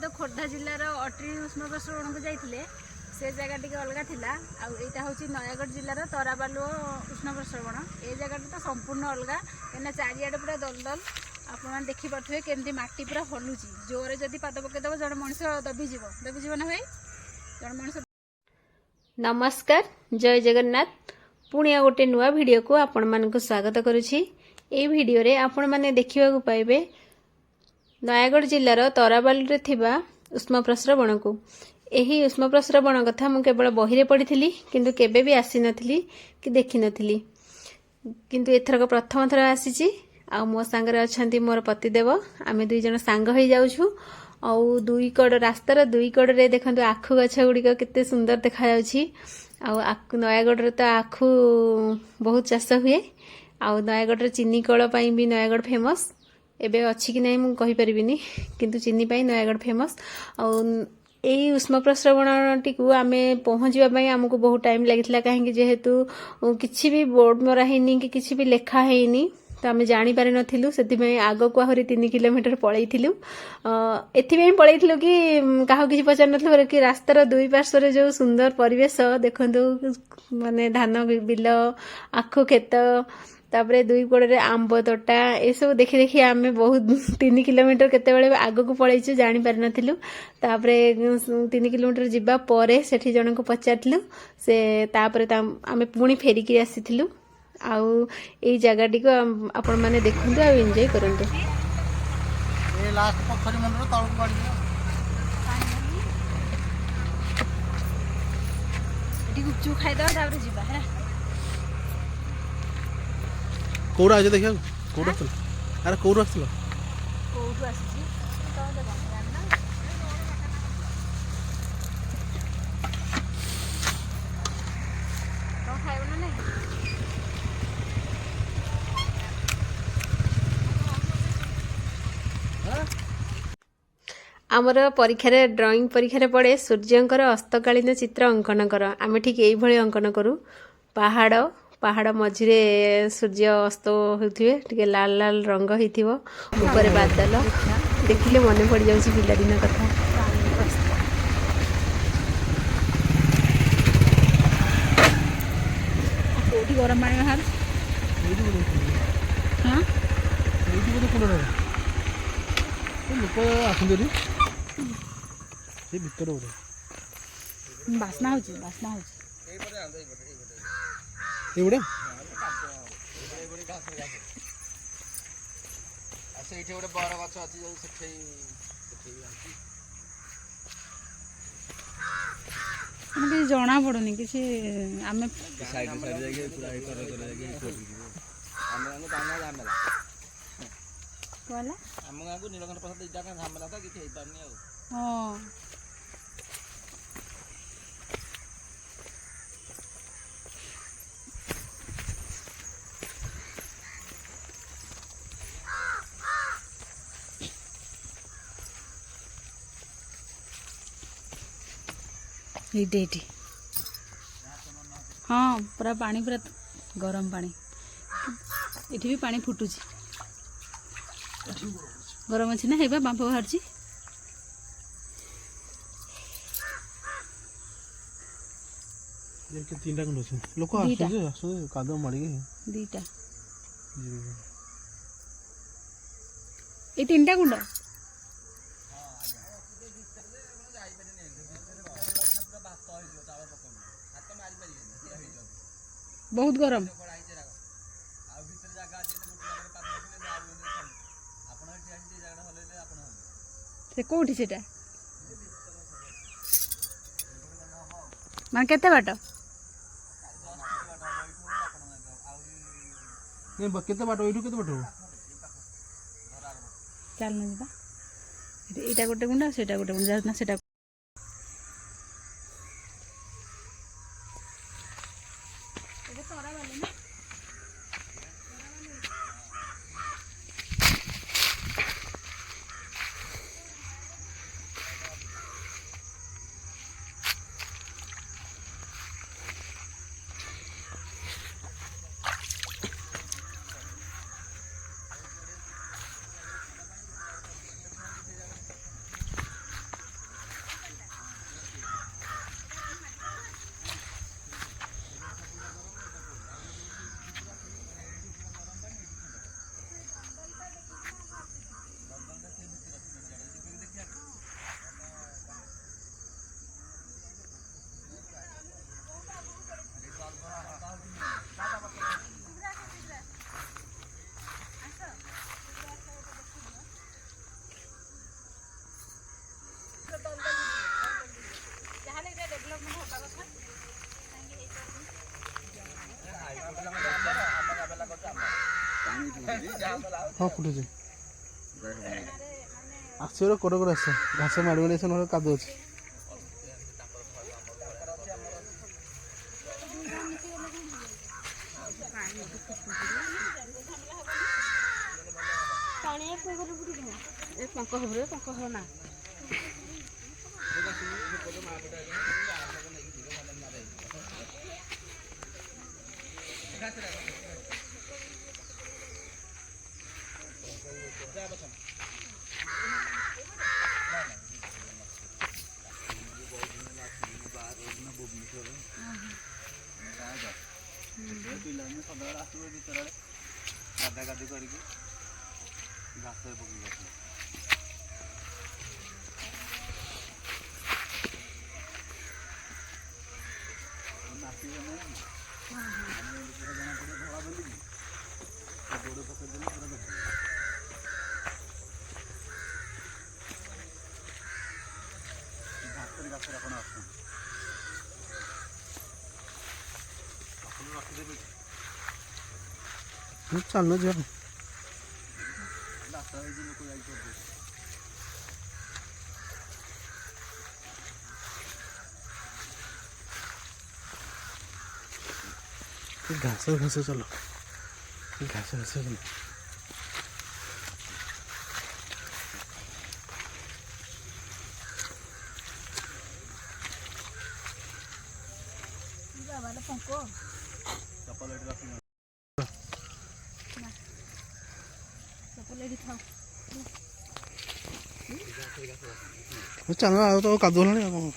तो खोर्धा जिलार अट्री उष्म प्रसरण को जाइए से जगह टी अलग थिला आईटा हूँ नयगढ़ जिलार तराबालु उष्ण प्रसरण ये जगह तो संपूर्ण अलग कहीं चारिआडे पूरा दलदल आप देखिपे केमती माटी पूरा हलुची जोरे जदि पाद पकईदेव जड़े मनीष दबीज ना भाई जड़े मनीष। नमस्कार जय जगन्नाथ पुणी गोटे नुआ वीडियो को आपण मानक स्वागत करुछि। ए वीडियो रे आपण माने देखिबा पाइबे नयगढ़ जिलार तराबाल रे थिबा उष्म प्रस्रवण को। एही उष्म प्रस्रवण कथा मु केवल बही रे पढ़ी किंतु केबे भी आसी नथिली कि देखि नथिली किंतु एथरक प्रथम थर आसीची। आ मो संगे अछंती मोर पतिदेव आमे दुई जन सांग होई जाउछु। आउ दुई कड़ रास्तार दुई कड़ रे देखंतु आखु गछ गुड़िक केते सुंदर देखा जाउछि। आउ नयगढ़ रे तो आखु बहुत चाष हुए। आउ नयगढ़ रे चीनी कल पई भी नयगढ़ फेमस एबे अछि कि नै मु कहि परिबिनी किंतु चीनी पई नयगढ़ फेमस। आउ एई उष्म प्रस्रवण टिकु आमे पहुंचबा पई हमकु बहुत टाइम लागितला काहे जेहेतु किछि भी बोर्ड मरा हेनी कि किछि भी लेखा हेनी तो आम जापर नथिलु से आग को आहरी 3 किलोमीटर पलैथिलु। एथि पलैथिलु कि काहू किछि पचार नथिलु कि रास्तार दुई पार्श्व जो सुंदर परिवेश देखंतु माने धान बिल आखु खेत तापरे दुई कोड़े आंब तोटा ए सब देखि देखि आमे बहुत 3 किलोमीटर केतेबेले आग को पलैछु जानि पारि नथिलु। तापरे 3 किलोमीटर जिबा परे सेठी जण को पचारथिलु से तापरे आमे पुणी फेरिकी आसीथिलु। आउ ए जगह टी को आपण माने देखंतु आ एन्जॉय करंतु। ए लास्ट पोखरी मंदिर तळक पड़ी एटी गुपचुप खाइ दो तापर जिबा है कोरा आजे देखियो कोरा चल अरे कोरा चल कोठु आसी तो दे जानना तो खाइबो ना नहीं आमर परीक्षार ड्राइंग परीक्षार पड़े सूर्यंकर अस्तकालीन चित्र अंकन कर आम ठीक यही अंकन करूँ। पहाड़ पहाड़ मझिरे सूर्य अस्त होते टे लाल लाल रंग हो ऊपर बादल देखिले मन पड़ जाऊँ पिलादिन कथा। गरम पानी बाहर हाँ लोक आसुरी भर बास्ना होची एवढे किसी जना पड़ुनी किसी आमे कहला हम गाँव को नीलकंठ प्रसाद इटा का झमेला था किसी पारनी आ हां एटी हाँ पूरा पानी पूरा गरम पानी एठी भी पानी फुटुची गरम अच्छी ना हेबा बांप बाहर तीन लोक काद माड़ी दीटा ये 3टा कुंड बहुत गरम से कोठी सेटा मान केते बाट केते बाट एठू केते बाट चल न जिबा एटा गोटे गुंडा सेटा गोटे गुंडा ना सेटा ହଁ ଫୁଟୁଛି ଆସିବ କୋଡ଼ କୋଡ଼ ଆସ ଘାସ ମାଡ଼ି ମାଡ଼ି ଆସ ନହେଲେ କାଦୁଅ ଅଛି। ଏ ପଙ୍କ ହବରେ ପଙ୍କ ହବ ନା ପିଲାମାନେ ସଦାବେଳେ ଆସିବେ ଭିତରେ ଗାଧା ଗାଧି କରିକି ଘାସରେ ପକେଇ ଆସିବେ। ଚାଲୁ ଯିବା ଘାସ ଘାସ ଚାଲ ଘାସ ଘାସ ଚାଲ ପଙ୍କ ଚାଲ ଆଉ ତ କାଦୁଅ ହେଲାଣି ଆଉ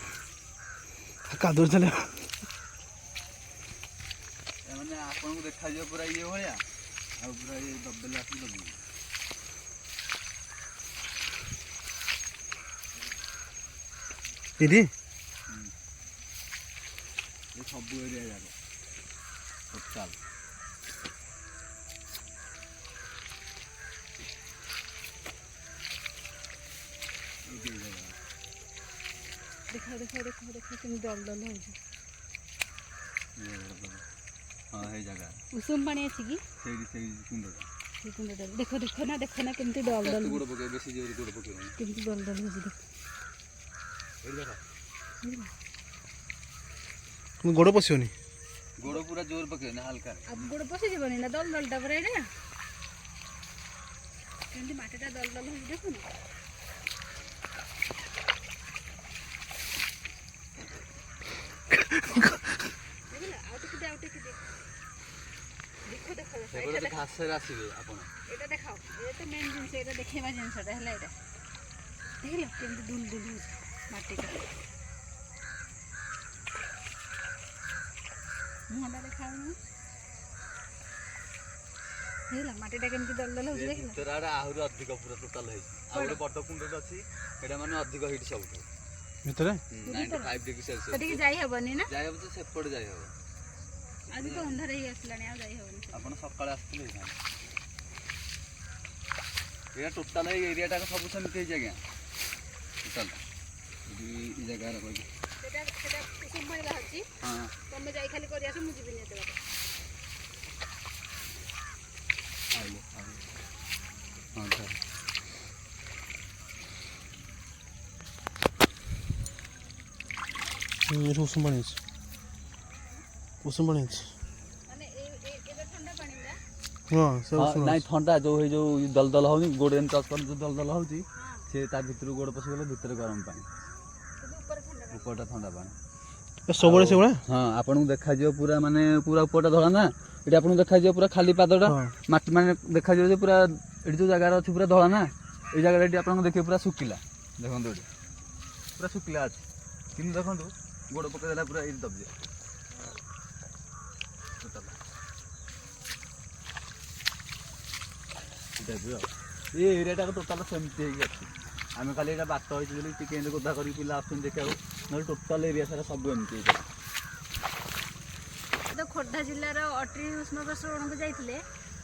କାଦୁଅ ଚାଲ ମାନେ ଆପଣଙ୍କୁ ଦେଖାଯିବ ପୁରା ଇଏ ଭଳିଆ ଆଉ ପୁରା ଇଏ ଦବେଲା ଆସିକି ଲଗେଇବ। ଏଠି ଏ ସବୁ ଏରିଆ ଯାକ ଟୋଟାଲ ଦେଖ ଦେଖ ଦେଖ ଦେଖ କେମିତି ଦଲ ଦଲ ହଉଛି। ହଁ ହେଇ ଜାଗା ଉଷୁମ ପାଣି ଅଛି କି ସେଇ କୁଣ୍ଡଟା ସେଇ କୁଣ୍ଡଟାରେ ଦେଖ ନା କେମିତି ଦଲ ଦଲ ଗୋଡ଼ ପକେଇବ ବେଶୀ ଜୋରେ ଗୋଡ଼ ପକେଇବ କେମିତି ଦଲ ଦଲ ହଉଛି ଦେଖ ଗୋଡ଼ ପଶିବନି ଗୋଡ଼ ପୁରା ଜୋର ପକେଇବ ନା ହାଲକା ଆଉ ଗୋଡ଼ ପଶିଯିବନି ନା ଦଲ ଦଲଟା ପରେ ଏଇଟା କେମିତି ମାଟିଟା ଦଲ ଦଲ ହଉଛି ଦେଖୁନ। ଘାସରେ ଆସିବେ ଆପଣ ଏଇଟା ଦେଖାଅ ଏଇଟା ମେନ୍ ଜିନିଷ ଏଇଟା ଦେଖେଇବା ଜିନିଷଟା ହେଲା ଏଇଟା ଦେଖିଲ କେମିତି ଦୁଲ ଦୁଲ ହଉଛି ମାଟିଟା ମୁହଁଟା ଦେଖାଉନି ହେଲା ମାଟିଟା କେମିତି ଦଲ ଦଲ ହଉଛି ଦେଖିଲ ଭିତର ଆଡ଼େ ଆହୁରି ଅଧିକ ପୁରା ଟୋଟାଲ ହେଇଛି ଆଉ ଗୋଟେ ବଡ଼ କୁଣ୍ଡଟେ ଅଛି ସେଇଟା ମାନେ ଅଧିକ ହେଇଛି ସବୁଠୁ ଭିତରେ 95 ଡିଗ୍ରୀ ସେଲସିୟସ୍ ସେଠିକି ଯାଇ ହବନି ନା ଯାଇ ହବ ତ ସେପଟେ ଯାଇ ହବ ଆଜି ତ ଅନ୍ଧାର ହେଇ ଆସିଲାଣି ଆଉ ଯାଇ ହବନି ଆପଣ ସକାଳେ ଆସିଥିଲେ ହେଇଥାନ୍ତେ। ଏଇଟା ଟୋଟାଲ ଏଇ ଏରିଆଟା ସବୁ ସେମିତି ହେଇଛି ଆଜ୍ଞା ଟୋଟାଲ ଏଇ ଜାଗାରେ କହିବି ସେଟା ଉଷୁମ ପାଣି ବାହାରୁଛି ହଁ ତମେ ଯାଇ ଖାଲି କରି ଆସ ମୁଁ ଯିବିନି ଏତେ ବାଟ ହଁ ସାର୍ ଏଠି ଉଷୁମ ପାଣି ଅଛି ଉଷୁମ ପାଣି ଅଛି ମାନେ ଏବେ ଥଣ୍ଡା ପାଣି ନା ହଁ ସେ ଉଷୁମ ନାଇଁ ଥଣ୍ଡା ଯୋଉ ଏଇ ଯୋଉ ଦଲଦଲ ହଉନି ଗୋଡ଼ ଏମିତି ଟଚ୍ କରି ଯୋଉ ଦଲଦଲ ହଉଛି ସେ ତା ଭିତରୁ ଗୋଡ଼ ପଶିଗଲେ ଭିତରେ ଗରମ ପାଣି ଉପରଟା ଥଣ୍ଡା ପାଣି ସବୁବେଳେ ସେଇଭଳିଆ ହଁ ଆପଣଙ୍କୁ ଦେଖାଯିବ ପୁରା ମାନେ ପୁରା ଉପରଟା ଧଳା ନା ଏଠି ଆପଣଙ୍କୁ ଦେଖାଯିବ ପୁରା ଖାଲି ପାଦଟା ମାଟି ମାନେ ଦେଖାଯିବ ଯେ ପୁରା ଏଠି ଯୋଉ ଜାଗାରେ ଅଛି ପୁରା ଧଳା ନା ଏଇ ଜାଗାରେ ଏଠି ଆପଣଙ୍କୁ ଦେଖିବେ ପୁରା ଶୁଖିଲା ଦେଖନ୍ତୁ ଏଠି ପୁରା ଶୁଖିଲା ଅଛି କିନ୍ତୁ ଦେଖନ୍ତୁ ଗୋଡ଼ ପକେଇ ଦେଲା ପୁରା ଏଇଠି ଦବିଯିବ ଏ ଏରିଆଟାକୁ ଟୋଟାଲ ସେମିତି ହେଇକି ଅଛି ଆମେ ଖାଲି ଏଇଟା ବାଟ ହେଇଛି ବୋଲି ଟିକେ ଏମିତି ଗୋଧା କରିକି ପିଲା ଆସୁଛନ୍ତି ଦେଖିବାକୁ ନହେଲେ ଟୋଟାଲ ଏରିଆ ସାରା ସବୁ ଏମିତି ହେଇଛି। ତ ଖୋର୍ଦ୍ଧା ଜିଲ୍ଲାର ଅଟ୍ରି ଉଷ୍ଣ ପ୍ରସରଣକୁ ଯାଇଥିଲେ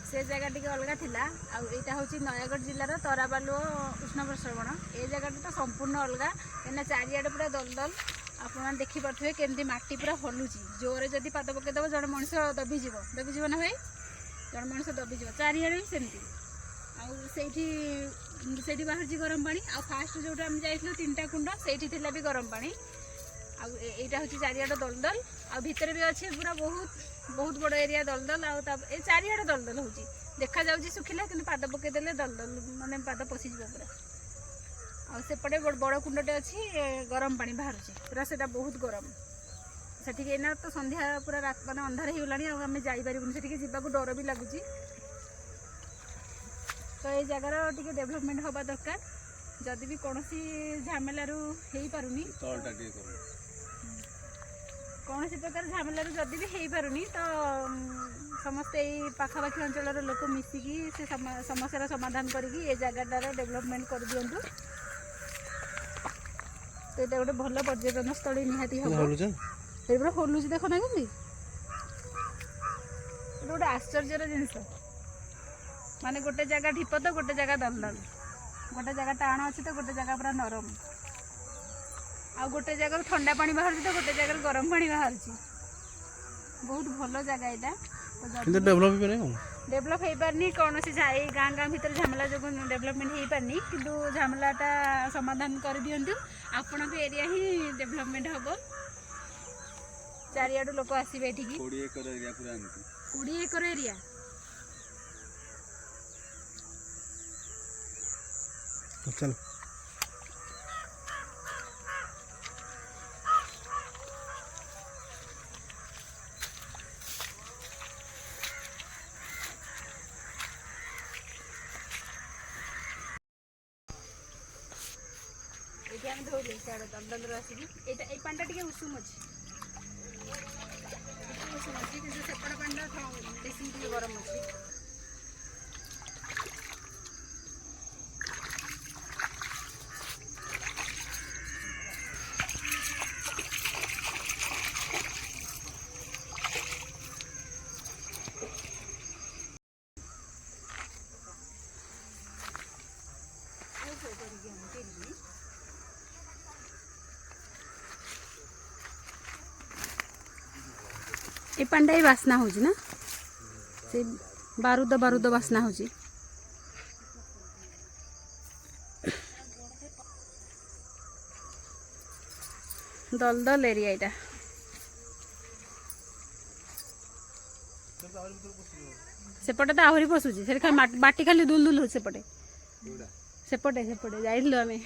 ସେ ଜାଗା ଟିକେ ଅଲଗା ଥିଲା ଆଉ ଏଇଟା ହେଉଛି ନୟାଗଡ଼ ଜିଲ୍ଲାର ତରାବାଲୁଅ ଉଷ୍ଣ ପ୍ରସରଣ ଏ ଜାଗାଟା ତ ସମ୍ପୂର୍ଣ୍ଣ ଅଲଗା କାହିଁକିନା ଚାରିଆଡ଼େ ପୁରା ଦଲଦଲ ଆପଣ ଦେଖିପାରୁଥିବେ କେମିତି ମାଟି ପୁରା ହଲୁଛି ଜୋରରେ ଯଦି ପାଦ ପକେଇଦେବ ଜଣେ ମଣିଷ ଦବିଯିବ ନା ଭାଇ ଜଣେ ମଣିଷ ଦବିଯିବ ଚାରିଆଡ଼େ ବି ସେମିତି ଆଉ ସେଇଠି ବାହାରୁଛି ଗରମ ପାଣି। ଆଉ ଫାଷ୍ଟ ଯେଉଁଟା ଆମେ ଯାଇଥିଲୁ 3ଟା କୁଣ୍ଡ ସେଇଠି ଥିଲା ବି ଗରମ ପାଣି। ଆଉ ଏଇଟା ହେଉଛି ଚାରିଆଡ଼େ ଦଲଦଲ। ଆଉ ଭିତରେ ବି ଅଛି ପୁରା ବହୁତ ବଡ଼ ଏରିଆ ଦଲଦଲ। ଆଉ ଏ ଚାରିଆଡ଼େ ଦଲଦଲ ହେଉଛି, ଦେଖାଯାଉଛି ଶୁଖିଲା କିନ୍ତୁ ପାଦ ପକେଇଦେଲେ ଦଲଦଲ ମାନେ ପାଦ ପଶିଯିବ ପୁରା। ଆଉ ସେପଟେ ବଡ଼ କୁଣ୍ଡଟେ ଅଛି, ଗରମ ପାଣି ବାହାରୁଛି ପୁରା, ସେଇଟା ବହୁତ ଗରମ। ସେଠିକି ଏଇନା ତ ସନ୍ଧ୍ୟା ପୁରା ମାନେ ଅନ୍ଧାର ହେଇଗଲାଣି, ଆଉ ଆମେ ଯାଇପାରିବୁନି ସେଠିକି, ଯିବାକୁ ଡର ବି ଲାଗୁଛି। ତ ଏଇ ଜାଗାର ଟିକେ ଡେଭଲପମେଣ୍ଟ ହେବା ଦରକାର। ଯଦି ବି କୌଣସି ଝାମେଲାରୁ ହେଇପାରୁନି, କୌଣସି ପ୍ରକାର ଝାମେଲାରୁ ଯଦି ବି ହେଇପାରୁନି, ତ ସମସ୍ତେ ଏଇ ପାଖାପାଖି ଅଞ୍ଚଳର ଲୋକ ମିଶିକି ସେ ସମସ୍ୟାର ସମାଧାନ କରିକି ଏ ଜାଗାଟାର ଡେଭଲପମେଣ୍ଟ କରିଦିଅନ୍ତୁ। ତ ଏଇଟା ଗୋଟେ ଭଲ ପର୍ଯ୍ୟଟନ ସ୍ଥଳୀ ନିହାତି ହେବ। ଏଇଟା ହଲୁଛି, ଦେଖ ନା କେମିତି। ଏଇଟା ଗୋଟେ ଆଶ୍ଚର୍ଯ୍ୟର ଜିନିଷ, ମାନେ ଗୋଟେ ଜାଗା ଢିପ ତ ଗୋଟେ ଜାଗା ଦଲଦଲ, ଗୋଟେ ଜାଗା ଟାଣ ଅଛି ତ ଗୋଟେ ଜାଗା ପୁରା ନରମ, ଆଉ ଗୋଟେ ଜାଗାରୁ ଥଣ୍ଡା ପାଣି ବାହାରୁଛି ତ ଗୋଟେ ଜାଗାରୁ ଗରମ ପାଣି ବାହାରୁଛି। ବହୁତ ଭଲ ଜାଗା ଏଇଟା। ଡେଭଲପ ହେଇପାରିନି କୌଣସି, ଏଇ ଗାଁ ଭିତରେ ଝାମେଲା ଯୋଗୁଁ ଡେଭଲପମେଣ୍ଟ ହେଇପାରିନି, କିନ୍ତୁ ଝାମେଲାଟା ସମାଧାନ କରିଦିଅନ୍ତୁ, ଆପଣଙ୍କ ଏରିଆ ହିଁ ଡେଭଲପମେଣ୍ଟ ହେବ। ଚାରିଆଡ଼ୁ ଲୋକ ଆସିବେ ଏଠିକି। 20 ଏକର ଏରିଆ ପୁରା ଏମିତି। 20 ଏକର ଏରିଆ। चल ଏଠି ଆମେ ଧୋଇଲେ ସିଆଡ଼େ ଦଲଦଲରୁ ଆସିକି ଏଇ ପାଣିଟା ଟିକେ ଉଷୁମ ଅଛି, କିନ୍ତୁ ସେପଟ ପାଣିଟା ବେଶୀ ଟିକେ ଗରମ ଅଛି। ଏ ପାଣିଟା ବି ବାସ୍ନା ହେଉଛି ନା, ସେ ବାରୁଦ ବାସ୍ନା ହେଉଛି। ଦଲଦଲ ଏରିଆ ଏଇଟା। ସେପଟେ ତ ଆହୁରି ପଶୁଛି, ସେଠି ଖାଲି ମାଟି ଖାଲି ଦୁଲ ଦୁଲ ହେଉଛି। ସେପଟେ ଯାଇଥିଲୁ ଆମେ।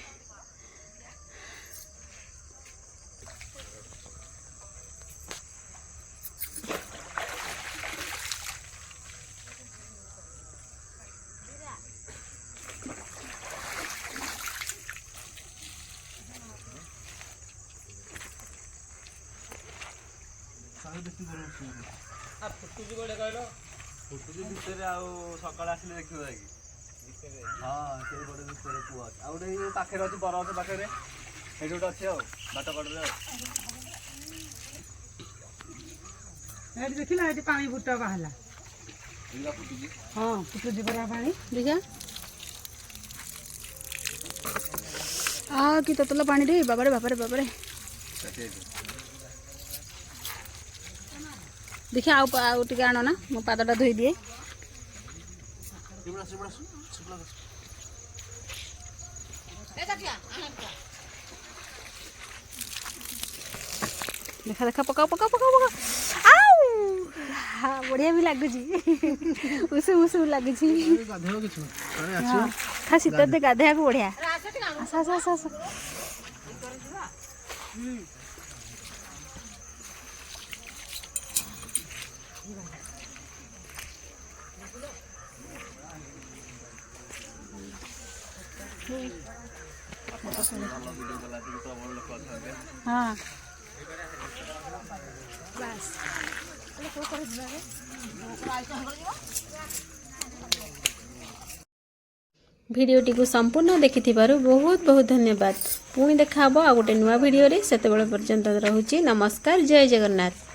ଫୁଟୁଛି ଭିତରେ, ଆଉ ସକାଳେ ଆସିଲେ ଦେଖିବ ଯାଇକି। ହଁ ସେଇପଟେ ଭିତରେ କୁଅ ଅଛି, ଆଉ ଗୋଟେ ଏଇ ପାଖରେ ଅଛି ବରଗଛ ପାଖରେ, ସେଇଠି ଗୋଟେ ଅଛି ଆଉ ବାଟ କଡ଼ରେ। ଏଠି ଦେଖିଲା, ଏଠି ପାଣି ଫୁଟା ବାହାରିଲା। ହଁ ଫୁଟୁଛି ପରା ପାଣି, ଦେଖିଆ। କି ତତଲା ପାଣି ରେ, ବାବାରେ ବାବାରେ ବାବାରେ। ଦେଖିଆ ଆଉ ଟିକେ ଆଣ ନା, ମୋ ପାଦଟା ଧୋଇ ଦିଏ। ଦେଖା ଦେଖା ପକାଅ ପକାଅ ପକାଅ ପକାଅ। ଆଉ ବଢିଆ ବି ଲାଗୁଛି, ଉଷୁମ ଉଷୁମ ଲାଗୁଛି। ଶୀତ ଦିନେ ଗାଧୋଇବାକୁ ବଢିଆ। ଆସ ଆସ ଆସ ଆସ। हाँ बस ভিডিওটি संपूर्ण देखिथिबारु बहुत बहुत धन्यवाद। पुणी देखा हबो आ गोटे नुआ भिडियो रे, सेतेबेले पर्यंत रहुची नमस्कार, जय जगन्नाथ।